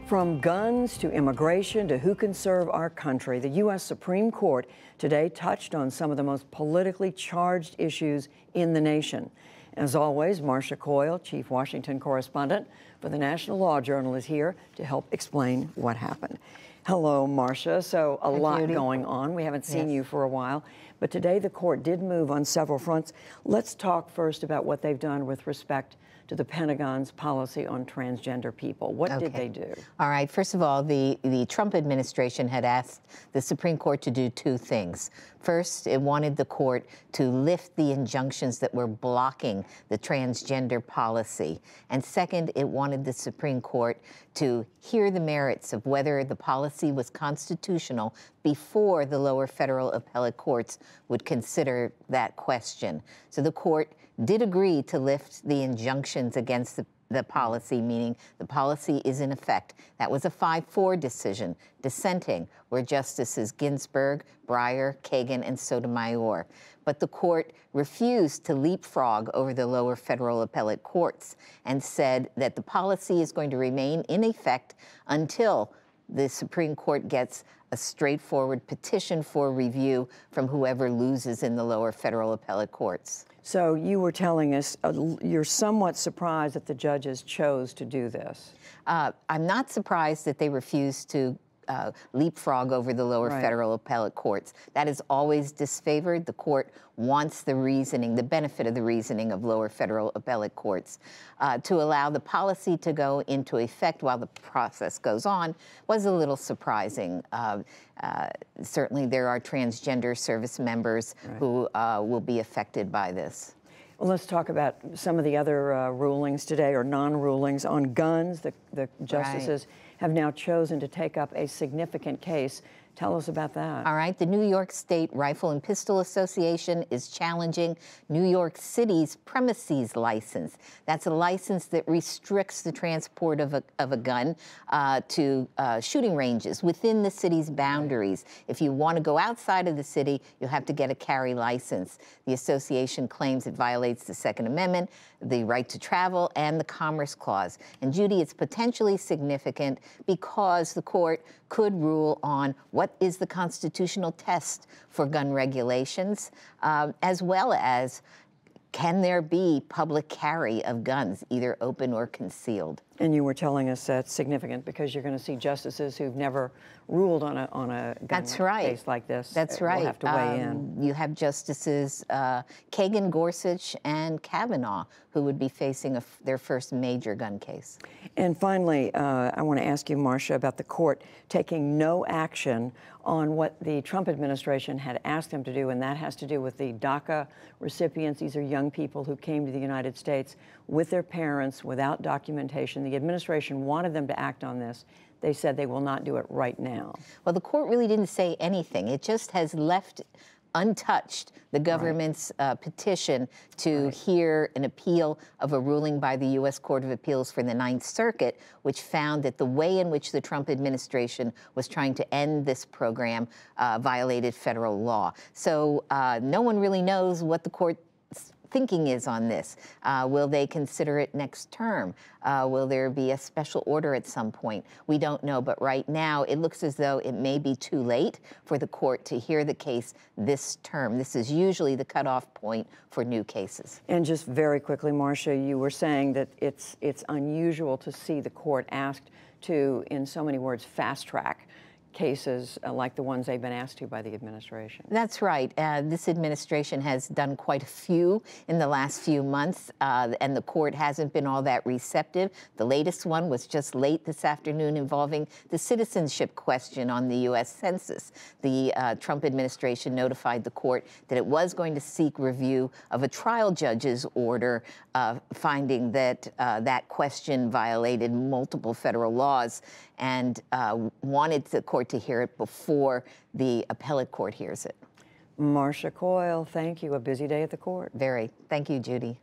From guns to immigration to who can serve our country, the U.S. Supreme Court today touched on some of the most politically charged issues in the nation. As always, Marcia Coyle, Chief Washington Correspondent for the National Law Journal, is here to help explain what happened. Hello, Marcia. So a lot going on. We haven't seen you for a while, but today the court did move on several fronts. Let's talk first about what they've done with respect to the Pentagon's policy on transgender people. What did they do? All right. First of all, the Trump administration had asked the Supreme Court to do two things. First, it wanted the court to lift the injunctions that were blocking the transgender policy. And second, it wanted the Supreme Court to hear the merits of whether the policy was constitutional before the lower federal appellate courts would consider that question. So the court did agree to lift the injunctions against the policy, meaning the policy is in effect. That was a 5-4 decision. Dissenting were Justices Ginsburg, Breyer, Kagan, and Sotomayor. But the court refused to leapfrog over the lower federal appellate courts and said that the policy is going to remain in effect until the Supreme Court gets a straightforward petition for review from whoever loses in the lower federal appellate courts. So you were telling us you're somewhat surprised that the judges chose to do this. I'm not surprised that they refused to leapfrog over the lower federal appellate courts. That is always disfavored. The court wants the reasoning, the benefit of the reasoning of lower federal appellate courts. To allow the policy to go into effect while the process goes on was a little surprising. Certainly there are transgender service members who will be affected by this. Well, let's talk about some of the other rulings today, or non-rulings on guns. The justices have now chosen to take up a significant case. Tell us about that. All right. The New York State Rifle and Pistol Association is challenging New York City's premises license. That's a license that restricts the transport of a gun to shooting ranges within the city's boundaries. If you want to go outside of the city, you have to get a carry license. The association claims it violates the Second Amendment, the right to travel, and the Commerce Clause. And Judy, it's potentially significant because the court could rule on what is the constitutional test for gun regulations, as well as can there be public carry of guns, either open or concealed? And you were telling us that's significant because you're going to see justices who've never ruled on a gun case like this. That's right. Will have to weigh in. You have Justices Kagan, Gorsuch, and Kavanaugh who would be facing their first major gun case. And finally, I want to ask you, Marcia, about the court taking no action on what the Trump administration had asked them to do, and that has to do with the DACA recipients. These are young people who came to the United States with their parents without documentation. The administration wanted them to act on this. They said they will not do it right now. Well, the court really didn't say anything. It just has left untouched the government's petition to hear an appeal of a ruling by the U.S. Court of Appeals for the Ninth Circuit, which found that the way in which the Trump administration was trying to end this program violated federal law. So no one really knows what the court thinking is on this. Will they consider it next term? Will there be a special order at some point? We don't know, but right now it looks as though it may be too late for the court to hear the case this term. This is usually the cutoff point for new cases. And just very quickly, Marcia, you were saying that it's unusual to see the court asked to, in so many words, fast-track cases like the ones they've been asked to by the administration. That's right. This administration has done quite a few in the last few months, and the court hasn't been all that receptive. The latest one was just late this afternoon involving the citizenship question on the U.S. Census. The Trump administration notified the court that it was going to seek review of a trial judge's order finding that that question violated multiple federal laws, and wanted the court to hear it before the appellate court hears it. Marcia Coyle, thank you. A busy day at the court. Very. Thank you, Judy.